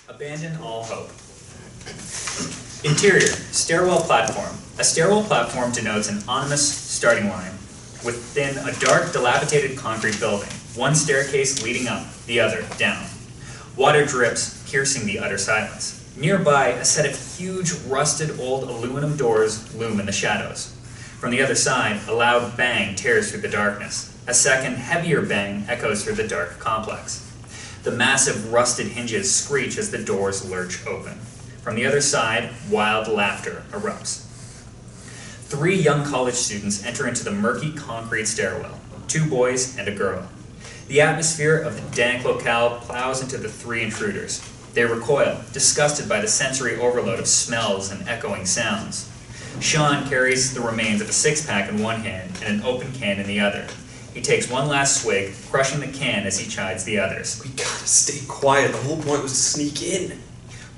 Abandon all hope. Interior, stairwell platform. A stairwell platform denotes an ominous starting line within a dark, dilapidated concrete building. One staircase leading up, the other down. Water drips, piercing the utter silence. Nearby, a set of huge, rusted old aluminum doors loom in the shadows. From the other side, a loud bang tears through the darkness. A second, heavier bang echoes through the dark complex. The massive, rusted hinges screech as the doors lurch open. From the other side, wild laughter erupts. 3 young college students enter into the murky concrete stairwell, 2 boys and a girl. The atmosphere of the dank locale plows into the 3 intruders. They recoil, disgusted by the sensory overload of smells and echoing sounds. Sean carries the remains of a 6-pack in one hand and an open can in the other. He takes one last swig, crushing the can as he chides the others. We gotta stay quiet. The whole point was to sneak in.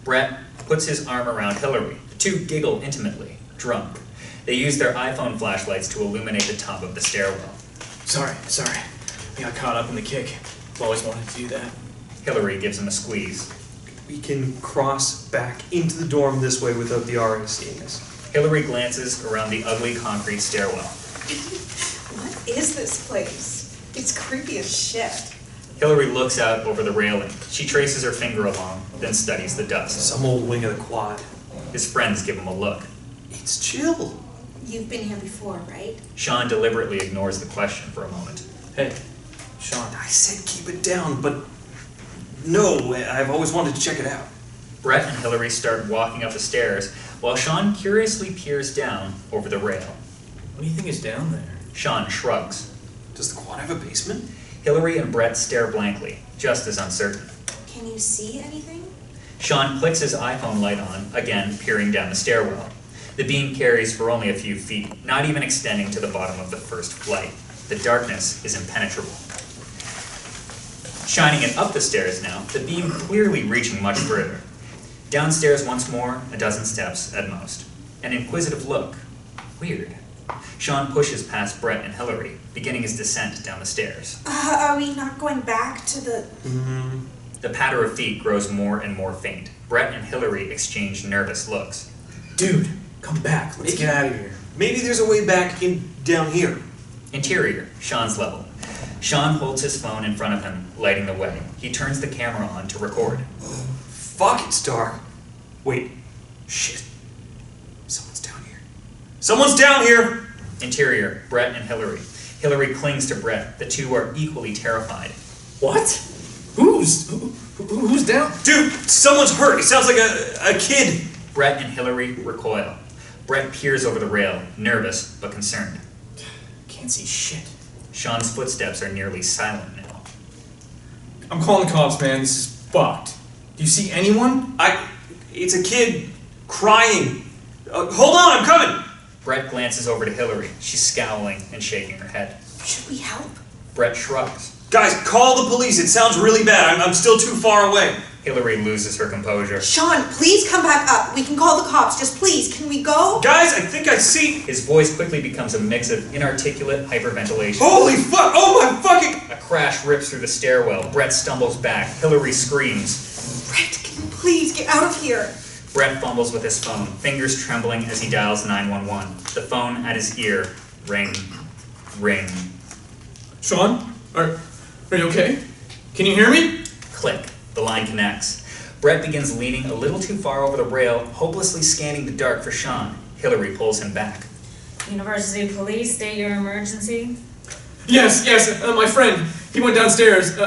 Brett puts his arm around Hilary. The 2 giggle intimately, drunk. They use their iPhone flashlights to illuminate the top of the stairwell. Sorry. I got caught up in the kick. I've always wanted to do that. Hilary gives him a squeeze. We can cross back into the dorm this way without the RA seeing us. Hilary glances around the ugly concrete stairwell. What is this place? It's creepy as shit. Hilary looks out over the railing. She traces her finger along, then studies the dust. Some old wing of the quad. His friends give him a look. It's chill. You've been here before, right? Sean deliberately ignores the question for a moment. Hey, Sean. I said keep it down, but no, I've always wanted to check it out. Brett and Hilary start walking up the stairs, while Sean curiously peers down over the rail. What do you think is down there? Sean shrugs. Does the quad have a basement? Hilary and Brett stare blankly, just as uncertain. Can you see anything? Sean clicks his iPhone light on, again peering down the stairwell. The beam carries for only a few feet, not even extending to the bottom of the first flight. The darkness is impenetrable. Shining it up the stairs now, the beam clearly reaching much further. Downstairs once more, a dozen steps at most. An inquisitive look. Weird. Sean pushes past Brett and Hilary, beginning his descent down the stairs. Are we not going back to the... The patter of feet grows more and more faint. Brett and Hilary exchange nervous looks. Dude, come back. Let's get out of here. Maybe there's a way back in down here. Interior, Sean's level. Sean holds his phone in front of him, lighting the way. He turns the camera on to record. Fuck, it's dark. Wait. Shit. Someone's down here. Someone's down here! Interior, Brett and Hilary. Hilary clings to Brett. The 2 are equally terrified. What? Who's down? Dude, someone's hurt. It sounds like a kid. Brett and Hilary recoil. Brett peers over the rail, nervous but concerned. Can't see shit. Sean's footsteps are nearly silent now. I'm calling the cops, man. This is fucked. Do you see anyone? It's a kid crying. Hold on, I'm coming. Brett glances over to Hilary. She's scowling and shaking her head. Should we help? Brett shrugs. Guys, call the police. It sounds really bad. I'm still too far away. Hilary loses her composure. Sean, please come back up. We can call the cops. Just please, can we go? Guys, I think I see... His voice quickly becomes a mix of inarticulate hyperventilation. Holy fuck! Oh my fucking... A crash rips through the stairwell. Brett stumbles back. Hilary screams. Brett, can you please get out of here? Brett fumbles with his phone, fingers trembling as he dials 911. The phone at his ear. Ring. Ring. Sean? Are you okay? Can you hear me? Click. The line connects. Brett begins leaning a little too far over the rail, hopelessly scanning the dark for Sean. Hilary pulls him back. University Police, state your emergency. Yes, my friend. He went downstairs. We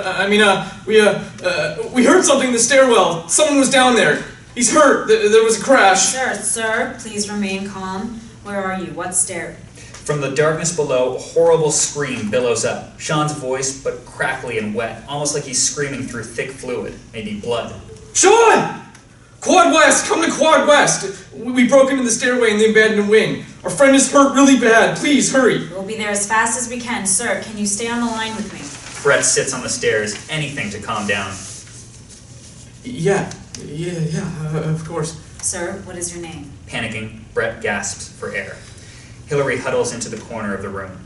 heard something in the stairwell. Someone was down there. He's hurt. There was a crash. Sir, please remain calm. Where are you? What stair? From the darkness below, a horrible scream billows up. Sean's voice, but crackly and wet, almost like he's screaming through thick fluid, maybe blood. Sean! Quad West! Come to Quad West! We broke into the stairway in the abandoned wing. Our friend is hurt really bad. Please, hurry. We'll be there as fast as we can. Sir, can you stay on the line with me? Brett sits on the stairs, anything to calm down. Yeah, of course. Sir, what is your name? Panicking, Brett gasps for air. Hilary huddles into the corner of the room.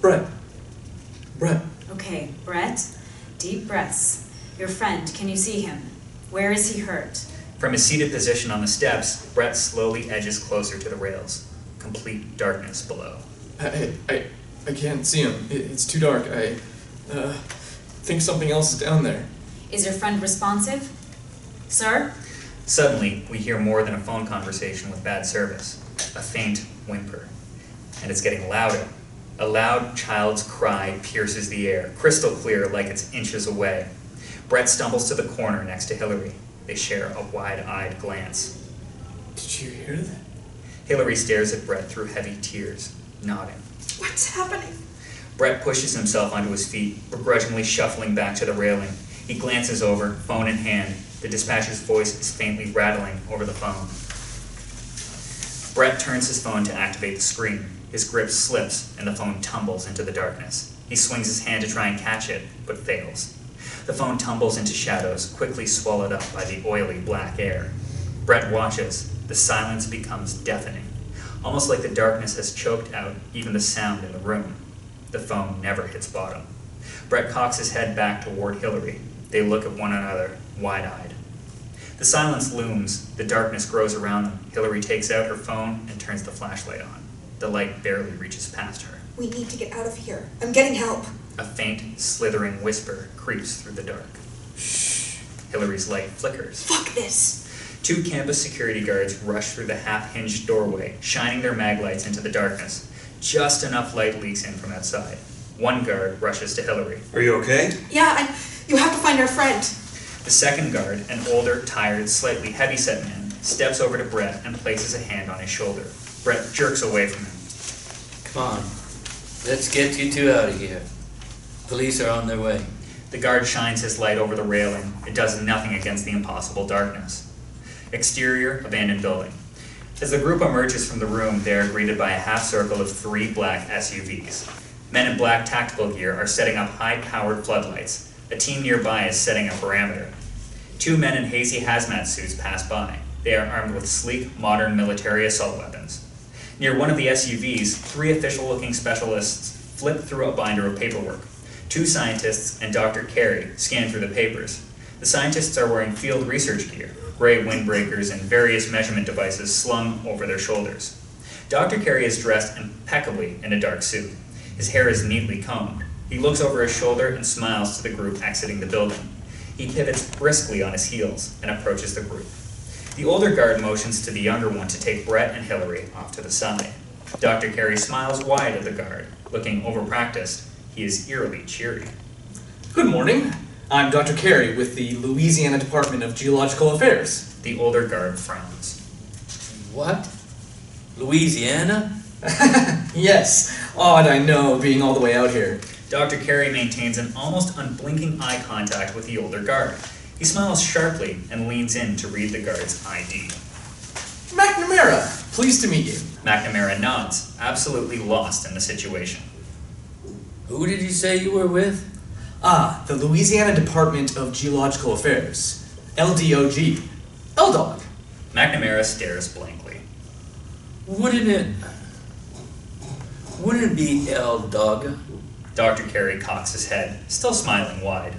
Brett. Okay, Brett, deep breaths. Your friend, can you see him? Where is he hurt? From his seated position on the steps, Brett slowly edges closer to the rails. Complete darkness below. I can't see him. It's too dark. I think something else is down there. Is your friend responsive? Sir? Suddenly, we hear more than a phone conversation with bad service. A faint whimper. And it's getting louder. A loud child's cry pierces the air, crystal clear like it's inches away. Brett stumbles to the corner next to Hilary. They share a wide-eyed glance. Did you hear that? Hilary stares at Brett through heavy tears, nodding. What's happening? Brett pushes himself onto his feet, begrudgingly shuffling back to the railing. He glances over, phone in hand. The dispatcher's voice is faintly rattling over the phone. Brett turns his phone to activate the screen. His grip slips, and the phone tumbles into the darkness. He swings his hand to try and catch it, but fails. The phone tumbles into shadows, quickly swallowed up by the oily black air. Brett watches. The silence becomes deafening, almost like the darkness has choked out even the sound in the room. The phone never hits bottom. Brett cocks his head back toward Hilary. They look at one another, wide-eyed. The silence looms. The darkness grows around them. Hilary takes out her phone and turns the flashlight on. The light barely reaches past her. We need to get out of here. I'm getting help. A faint, slithering whisper creeps through the dark. Shh. Hilary's light flickers. Fuck this. 2 campus security guards rush through the half-hinged doorway, shining their mag lights into the darkness. Just enough light leaks in from outside. One guard rushes to Hilary. Are you okay? Yeah, you have to find our friend. The second guard, an older, tired, slightly heavy-set man, steps over to Brett and places a hand on his shoulder. Brett jerks away from him. Come on. Let's get you two out of here. Police are on their way. The guard shines his light over the railing. It does nothing against the impossible darkness. Exterior, abandoned building. As the group emerges from the room, they are greeted by a half circle of 3 black SUVs. Men in black tactical gear are setting up high-powered floodlights. A team nearby is setting a perimeter. 2 men in hazy hazmat suits pass by. They are armed with sleek, modern military assault weapons. Near one of the SUVs, 3 official-looking specialists flip through a binder of paperwork. 2 scientists and Dr. Cary scan through the papers. The scientists are wearing field research gear, gray windbreakers and various measurement devices slung over their shoulders. Dr. Cary is dressed impeccably in a dark suit. His hair is neatly combed. He looks over his shoulder and smiles to the group exiting the building. He pivots briskly on his heels and approaches the group. The older guard motions to the younger one to take Brett and Hilary off to the side. Dr. Cary smiles wide at the guard. Looking overpracticed, he is eerily cheery. Good morning. I'm Dr. Cary with the Louisiana Department of Geological Affairs. The older guard frowns. What? Louisiana? Yes, odd I know, being all the way out here. Dr. Cary maintains an almost unblinking eye contact with the older guard. He smiles sharply and leans in to read the guard's ID. McNamara, pleased to meet you. McNamara nods, absolutely lost in the situation. Who did you say you were with? Ah, the Louisiana Department of Geological Affairs. LDOG. LDOG. McNamara stares blankly. Wouldn't it be L-Dog? Dr. Cary cocks his head, still smiling wide.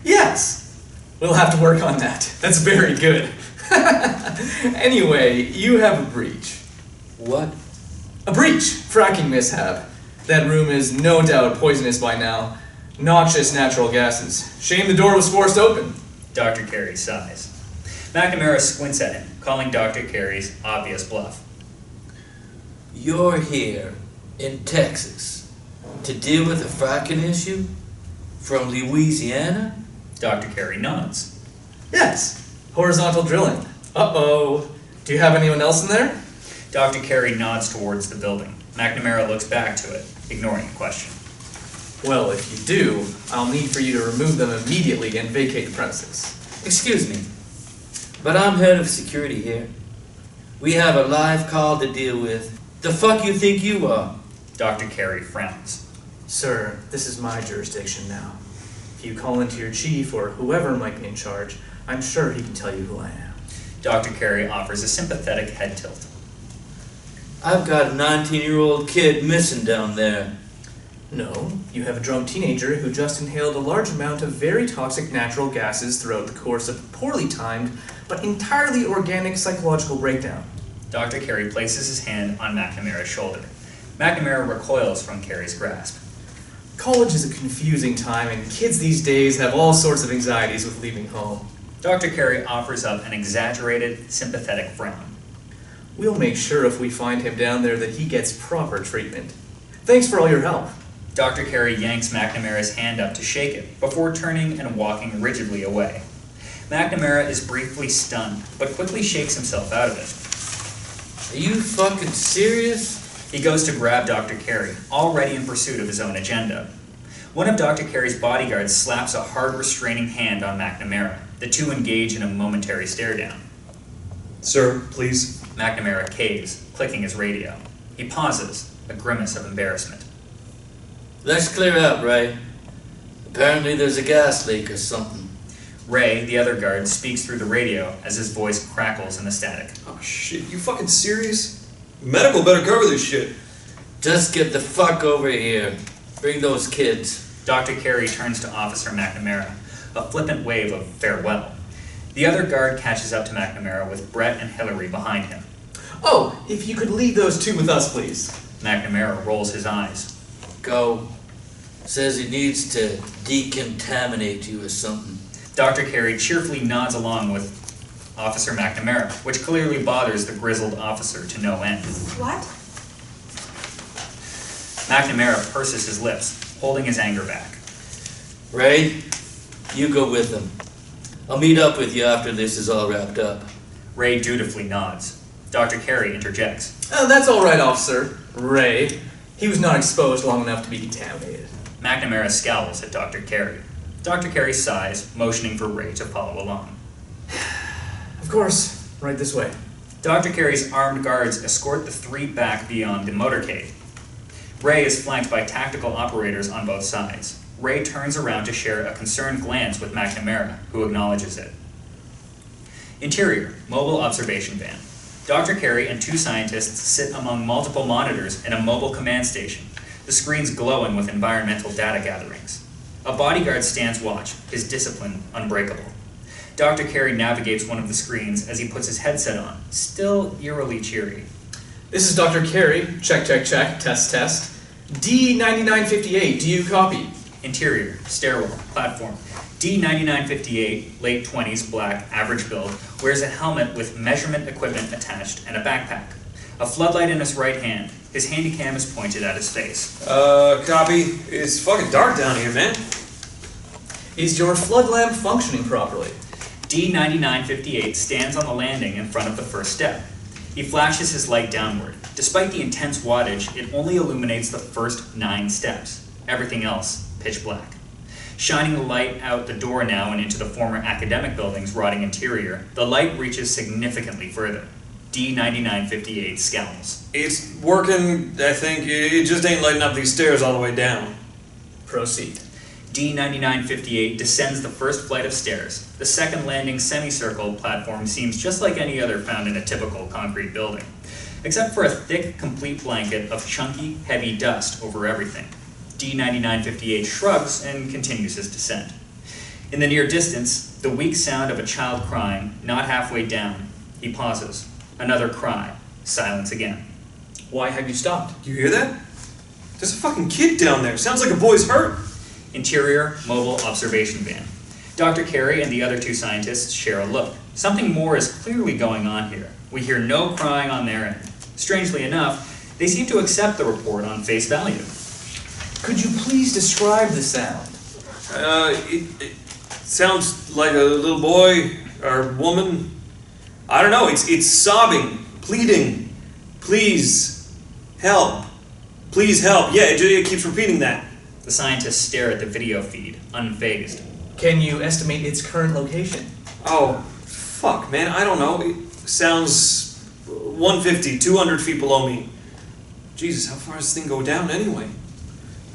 Yes. We'll have to work on that. That's very good. Anyway, you have a breach. What? A breach. Fracking mishap. That room is no doubt poisonous by now. Noxious natural gases. Shame the door was forced open. Dr. Cary sighs. McNamara squints at him, calling Dr. Cary's obvious bluff. You're here in Texas to deal with a fracking issue? From Louisiana? Dr. Cary nods. Yes. Horizontal drilling. Uh-oh. Do you have anyone else in there? Dr. Cary nods towards the building. McNamara looks back to it, ignoring the question. Well, if you do, I'll need for you to remove them immediately and vacate the premises. Excuse me, but I'm head of security here. We have a live call to deal with. The fuck you think you are? Dr. Cary frowns. Sir, this is my jurisdiction now. If you call into your chief or whoever might be in charge, I'm sure he can tell you who I am. Dr. Cary offers a sympathetic head tilt. I've got a 19-year-old kid missing down there. No, you have a drunk teenager who just inhaled a large amount of very toxic natural gases throughout the course of a poorly timed, but entirely organic psychological breakdown. Dr. Cary places his hand on McNamara's shoulder. McNamara recoils from Cary's grasp. College is a confusing time, and kids these days have all sorts of anxieties with leaving home. Dr. Cary offers up an exaggerated, sympathetic frown. We'll make sure if we find him down there that he gets proper treatment. Thanks for all your help. Dr. Cary yanks McNamara's hand up to shake it, before turning and walking rigidly away. McNamara is briefly stunned, but quickly shakes himself out of it. Are you fucking serious? He goes to grab Dr. Cary, already in pursuit of his own agenda. One of Dr. Cary's bodyguards slaps a hard restraining hand on McNamara. The two engage in a momentary stare-down. Sir, please. McNamara caves, clicking his radio. He pauses, a grimace of embarrassment. Let's clear out, Ray. Apparently there's a gas leak or something. Ray, the other guard, speaks through the radio as his voice crackles in the static. Oh shit, you fucking serious? Medical better cover this shit. Just get the fuck over here. Bring those kids. Dr. Cary turns to Officer McNamara, a flippant wave of farewell. The other guard catches up to McNamara with Brett and Hilary behind him. Oh, if you could leave those two with us, please. McNamara rolls his eyes. Go. Says he needs to decontaminate you or something. Dr. Cary cheerfully nods along with Officer McNamara, which clearly bothers the grizzled officer to no end. What? McNamara purses his lips, holding his anger back. Ray, you go with them. I'll meet up with you after this is all wrapped up. Ray dutifully nods. Dr. Cary interjects. Oh, that's all right, officer. Ray. He was not exposed long enough to be contaminated. McNamara scowls at Dr. Cary. Dr. Cary sighs, motioning for Ray to follow along. Of course. Right this way. Dr. Cary's armed guards escort the three back beyond the motorcade. Ray is flanked by tactical operators on both sides. Ray turns around to share a concerned glance with McNamara, who acknowledges it. Interior, mobile observation van. Dr. Cary and two scientists sit among multiple monitors in a mobile command station, the screens glowing with environmental data gatherings. A bodyguard stands watch, his discipline unbreakable. Dr. Cary navigates one of the screens as he puts his headset on, still eerily cheery. This is Dr. Cary. Check, check, check. Test, test. D9958, do you copy? Interior, stairwell, platform. D9958, late 20s, black, average build, wears a helmet with measurement equipment attached and a backpack. A floodlight in his right hand. His handycam is pointed at his face. Copy. It's fucking dark down here, man. Is your flood lamp functioning properly? D9958 stands on the landing in front of the first step. He flashes his light downward. Despite the intense wattage, it only illuminates the first 9 steps. Everything else, pitch black. Shining the light out the door now and into the former academic building's rotting interior, the light reaches significantly further. D9958 scowls. It's working, I think. It just ain't lighting up these stairs all the way down. Proceed. D9958 descends the first flight of stairs. The second landing semicircle platform seems just like any other found in a typical concrete building, except for a thick, complete blanket of chunky, heavy dust over everything. D9958 shrugs and continues his descent. In the near distance, the weak sound of a child crying, not halfway down. He pauses. Another cry. Silence again. Why have you stopped? You hear that? There's a fucking kid down there. Sounds like a boy's hurt. Interior, mobile observation van. Dr. Cary and the other two scientists share a look. Something more is clearly going on here. We hear no crying on their end. Strangely enough, they seem to accept the report on face value. Could you please describe the sound? It sounds like a little boy or woman. I don't know. It's sobbing, pleading. Please help. Please help. Yeah, it keeps repeating that. The scientists stare at the video feed, unfazed. Can you estimate its current location? Oh, fuck, man. I don't know. It sounds 150, 200 feet below me. Jesus, how far does this thing go down anyway?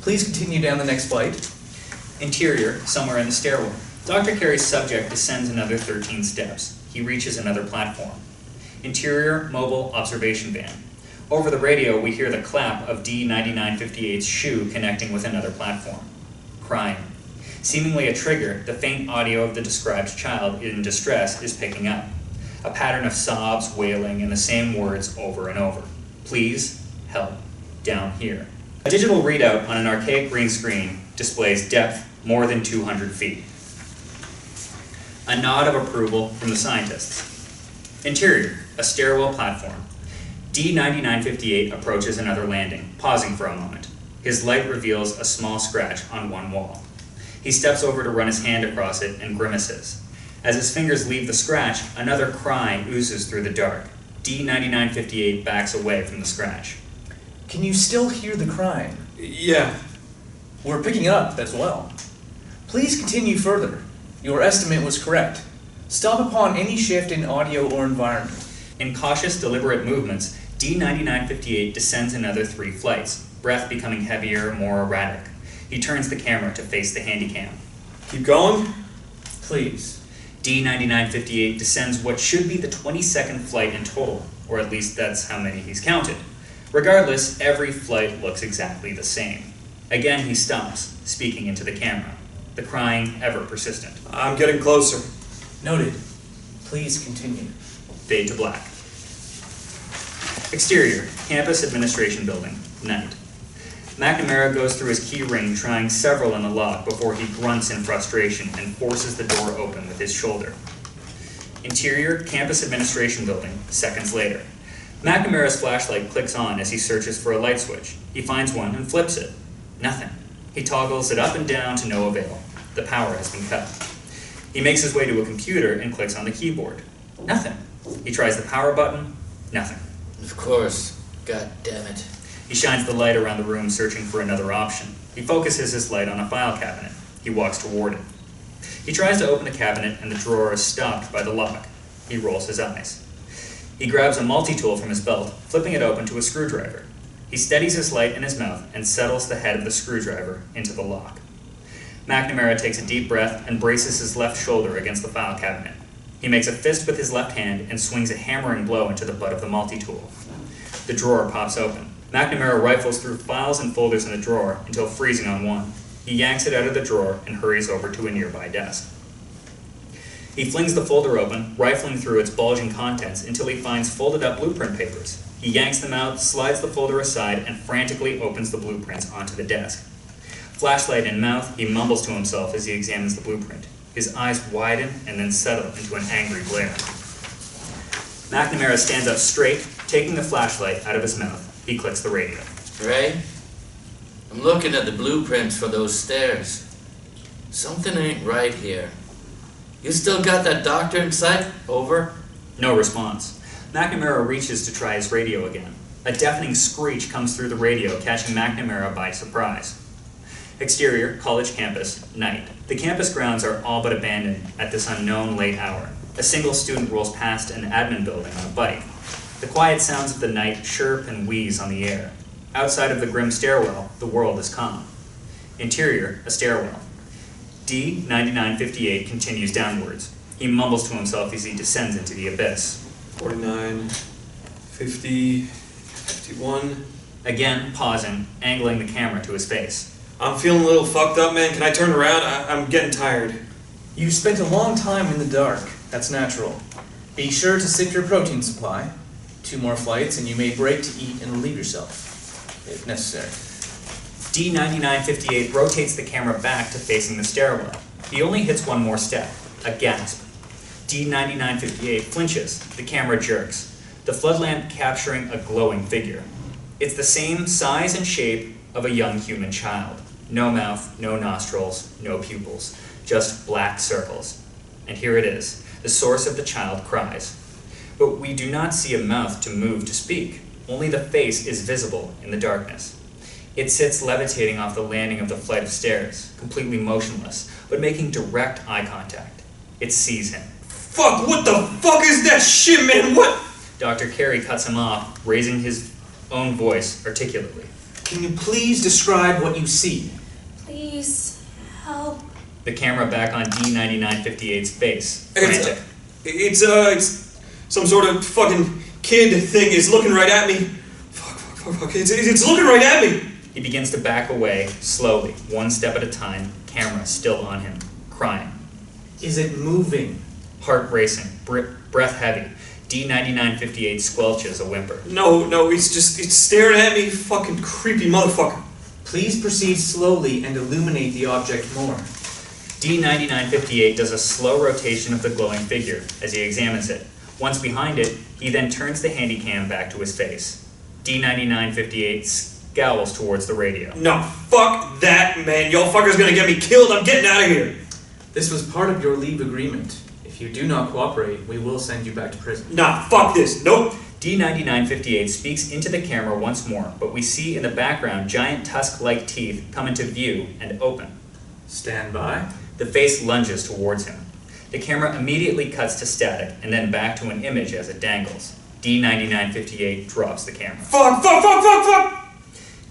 Please continue down the next flight. Interior, somewhere in the stairwell. Dr. Cary's subject descends another 13 steps. He reaches another platform. Interior, mobile observation van. Over the radio, we hear the clap of D9958's shoe connecting with another platform. Crying. Seemingly a trigger, the faint audio of the described child in distress is picking up. A pattern of sobs, wailing, and the same words over and over. Please, help, down here. A digital readout on an archaic green screen displays depth more than 200 feet. A nod of approval from the scientists. Interior, a stairwell platform. D9958 approaches another landing, pausing for a moment. His light reveals a small scratch on one wall. He steps over to run his hand across it and grimaces. As his fingers leave the scratch, another cry oozes through the dark. D9958 backs away from the scratch. Can you still hear the crying? Yeah. We're picking up as well. Please continue further. Your estimate was correct. Stop upon any shift in audio or environment. In cautious, deliberate movements, D9958 descends another 3 flights, breath becoming heavier, more erratic. He turns the camera to face the handycam. Keep going? Please. D9958 descends what should be the 22nd flight in total, or at least that's how many he's counted. Regardless, every flight looks exactly the same. Again he stops, speaking into the camera, the crying ever persistent. I'm getting closer. Noted. Please continue. Fade to black. Exterior, campus administration building, night. McNamara goes through his key ring, trying several in the lock before he grunts in frustration and forces the door open with his shoulder. Interior, campus administration building, seconds later. McNamara's flashlight clicks on as he searches for a light switch. He finds one and flips it. Nothing. He toggles it up and down to no avail. The power has been cut. He makes his way to a computer and clicks on the keyboard. Nothing. He tries the power button. Nothing. Of course. God damn it. He shines the light around the room, searching for another option. He focuses his light on a file cabinet. He walks toward it. He tries to open the cabinet, and the drawer is stopped by the lock. He rolls his eyes. He grabs a multi-tool from his belt, flipping it open to a screwdriver. He steadies his light in his mouth and settles the head of the screwdriver into the lock. McNamara takes a deep breath and braces his left shoulder against the file cabinet. He makes a fist with his left hand and swings a hammering blow into the butt of the multi-tool. The drawer pops open. McNamara rifles through files and folders in the drawer until freezing on one. He yanks it out of the drawer and hurries over to a nearby desk. He flings the folder open, rifling through its bulging contents until he finds folded up blueprint papers. He yanks them out, slides the folder aside, and frantically opens the blueprints onto the desk. Flashlight in mouth, he mumbles to himself as he examines the blueprint. His eyes widen and then settle into an angry glare. McNamara stands up straight, taking the flashlight out of his mouth. He clicks the radio. Ray? I'm looking at the blueprints for those stairs. Something ain't right here. You still got that doctor in sight? Over? No response. McNamara reaches to try his radio again. A deafening screech comes through the radio, catching McNamara by surprise. Exterior, college campus, night. The campus grounds are all but abandoned at this unknown late hour. A single student rolls past an admin building on a bike. The quiet sounds of the night chirp and wheeze on the air. Outside of the grim stairwell, the world is calm. Interior, a stairwell. D9958 continues downwards. He mumbles to himself as he descends into the abyss. 49, 50, 51. Again, pausing, angling the camera to his face. I'm feeling a little fucked up, man. Can I turn around? I'm getting tired. You spent a long time in the dark. That's natural. Be sure to sip your protein supply. 2 more flights, and you may break to eat and relieve yourself, if necessary. D9958 rotates the camera back to facing the stairwell. He only hits one more step, a gasp. D9958 flinches, the camera jerks, the flood lamp capturing a glowing figure. It's the same size and shape of a young human child. No mouth, no nostrils, no pupils, just black circles. And here it is, the source of the child cries. But we do not see a mouth to move to speak. Only the face is visible in the darkness. It sits levitating off the landing of the flight of stairs, completely motionless, but making direct eye contact. It sees him. Fuck, what the fuck is that shit, man? What? Dr. Cary cuts him off, raising his own voice articulately. Can you please describe what you see? Please, help. The camera back on D9958's face, frantic. It's some sort of fucking kid thing is looking right at me. Fuck, it's looking right at me! He begins to back away, slowly, one step at a time, camera still on him, crying. Is it moving? Heart racing, breath heavy. D9958 squelches a whimper. No, it's staring at me, fucking creepy motherfucker. Please proceed slowly and illuminate the object more. D9958 does a slow rotation of the glowing figure as he examines it. Once behind it, he then turns the handycam back to his face. D9958 scowls towards the radio. No, fuck that, man. Y'all fuckers gonna get me killed. I'm getting out of here. This was part of your leave agreement. If you do not cooperate, we will send you back to prison. Nah, fuck this. Nope. D9958 speaks into the camera once more, but we see in the background giant tusk-like teeth come into view and open. Stand by. The face lunges towards him. The camera immediately cuts to static and then back to an image as it dangles. D9958 drops the camera. Fuck!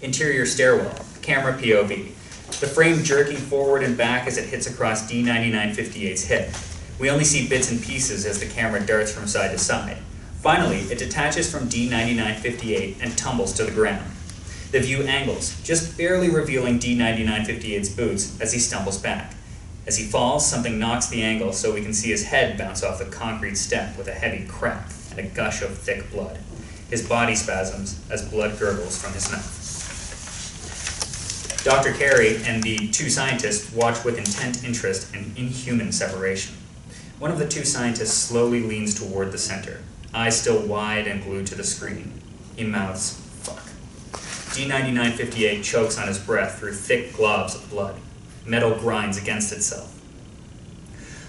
Interior stairwell, camera POV. The frame jerking forward and back as it hits across D9958's hip. We only see bits and pieces as the camera darts from side to side. Finally, it detaches from D9958 and tumbles to the ground. The view angles, just barely revealing D9958's boots as he stumbles back. As he falls, something knocks the angle so we can see his head bounce off the concrete step with a heavy crack and a gush of thick blood. His body spasms as blood gurgles from his mouth. Dr. Cary and the two scientists watch with intent interest an inhuman separation. One of the two scientists slowly leans toward the center, eyes still wide and glued to the screen. He mouths, "Fuck." D9958 chokes on his breath through thick globs of blood. Metal grinds against itself.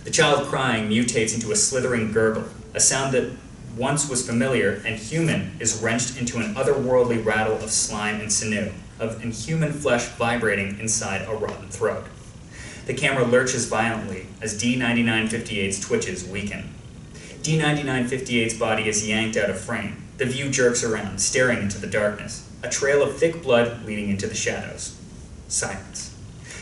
The child crying mutates into a slithering gurgle, a sound that once was familiar and human is wrenched into an otherworldly rattle of slime and sinew, of inhuman flesh vibrating inside a rotten throat. The camera lurches violently as D9958's twitches weaken. D9958's body is yanked out of frame. The view jerks around, staring into the darkness, a trail of thick blood leading into the shadows. Silence.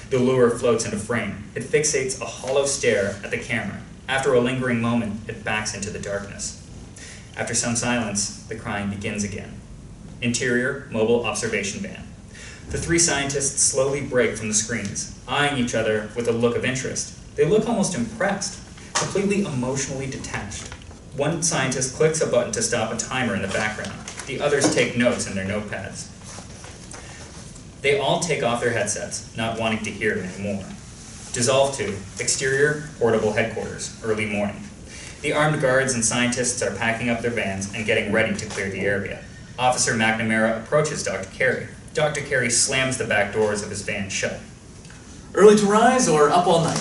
The lure floats into frame. It fixates a hollow stare at the camera. After a lingering moment, it backs into the darkness. After some silence, the crying begins again. Interior, mobile observation van. The three scientists slowly break from the screens, eyeing each other with a look of interest. They look almost impressed, completely emotionally detached. One scientist clicks a button to stop a timer in the background. The others take notes in their notepads. They all take off their headsets, not wanting to hear it anymore. Dissolve to exterior, portable headquarters, early morning. The armed guards and scientists are packing up their vans and getting ready to clear the area. Officer McNamara approaches Dr. Cary. Dr. Cary slams the back doors of his van shut. Early to rise or up all night?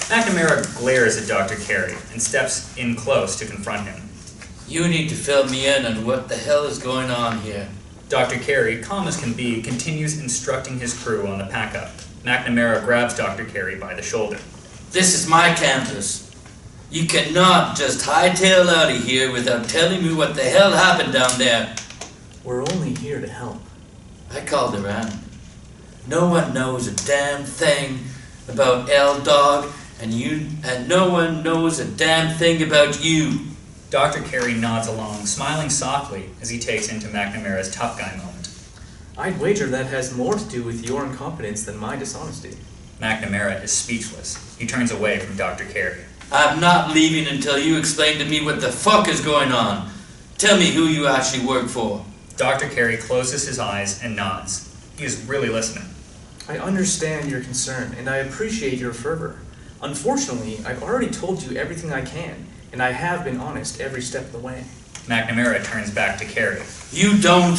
McNamara glares at Dr. Cary and steps in close to confront him. You need to fill me in on what the hell is going on here. Dr. Cary, calm as can be, continues instructing his crew on the pack-up. McNamara grabs Dr. Cary by the shoulder. This is my campus. You cannot just hightail out of here without telling me what the hell happened down there. We're only here to help. I called around. No one knows a damn thing about L-Dog, and no one knows a damn thing about you. Dr. Cary nods along, smiling softly as he takes into McNamara's tough guy moment. I'd wager that has more to do with your incompetence than my dishonesty. McNamara is speechless. He turns away from Dr. Cary. I'm not leaving until you explain to me what the fuck is going on. Tell me who you actually work for. Dr. Cary closes his eyes and nods. He is really listening. I understand your concern, and I appreciate your fervor. Unfortunately, I've already told you everything I can, and I have been honest every step of the way. McNamara turns back to Cary. You don't.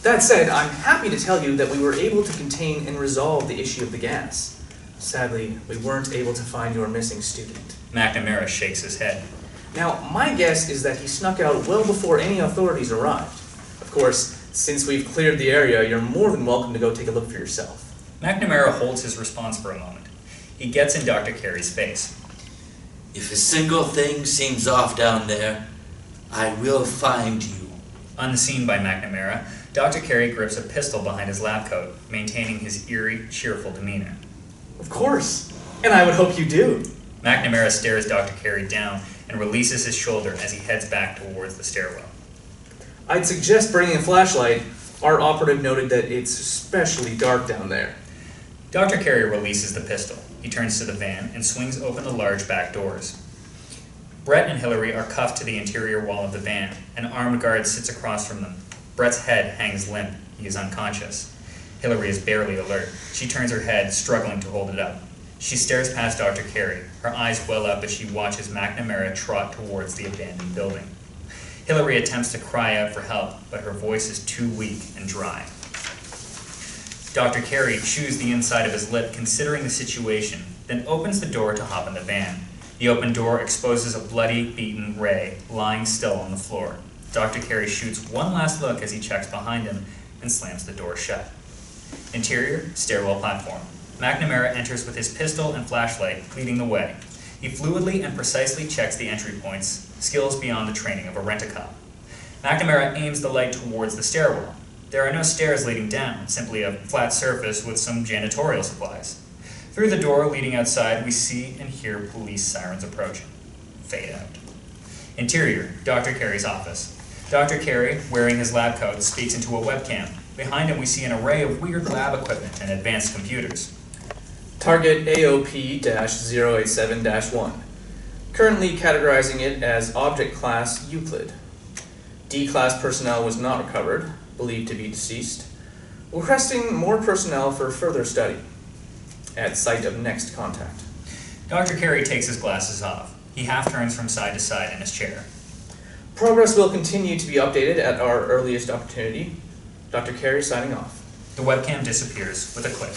That said, I'm happy to tell you that we were able to contain and resolve the issue of the gas. Sadly, we weren't able to find your missing student. McNamara shakes his head. Now, my guess is that he snuck out well before any authorities arrived. Of course, since we've cleared the area, you're more than welcome to go take a look for yourself. McNamara holds his response for a moment. He gets in Dr. Cary's face. If a single thing seems off down there, I will find you. Unseen by McNamara, Dr. Cary grips a pistol behind his lab coat, maintaining his eerie, cheerful demeanor. Of course, and I would hope you do. McNamara stares Dr. Cary down and releases his shoulder as he heads back towards the stairwell. I'd suggest bringing a flashlight. Our operative noted that it's especially dark down there. Dr. Cary releases the pistol. He turns to the van and swings open the large back doors. Brett and Hilary are cuffed to the interior wall of the van. An armed guard sits across from them. Brett's head hangs limp. He is unconscious. Hilary is barely alert. She turns her head, struggling to hold it up. She stares past Dr. Cary. Her eyes well up as she watches McNamara trot towards the abandoned building. Hilary attempts to cry out for help, but her voice is too weak and dry. Dr. Cary chews the inside of his lip, considering the situation, then opens the door to hop in the van. The open door exposes a bloody, beaten Ray, lying still on the floor. Dr. Cary shoots one last look as he checks behind him and slams the door shut. Interior, stairwell platform. McNamara enters with his pistol and flashlight, leading the way. He fluidly and precisely checks the entry points, skills beyond the training of a rent-a-cop. McNamara aims the light towards the stairwell. There are no stairs leading down, simply a flat surface with some janitorial supplies. Through the door leading outside, we see and hear police sirens approaching. Fade out. Interior, Dr. Cary's office. Dr. Cary, wearing his lab coat, speaks into a webcam. Behind him we see an array of weird lab equipment and advanced computers. Target AOP-087-1. Currently categorizing it as Object Class Euclid. D-Class personnel was not recovered, believed to be deceased. Requesting more personnel for further study. At site of next contact. Dr. Cary takes his glasses off. He half turns from side to side in his chair. Progress will continue to be updated at our earliest opportunity. Dr. Cary signing off. The webcam disappears with a click.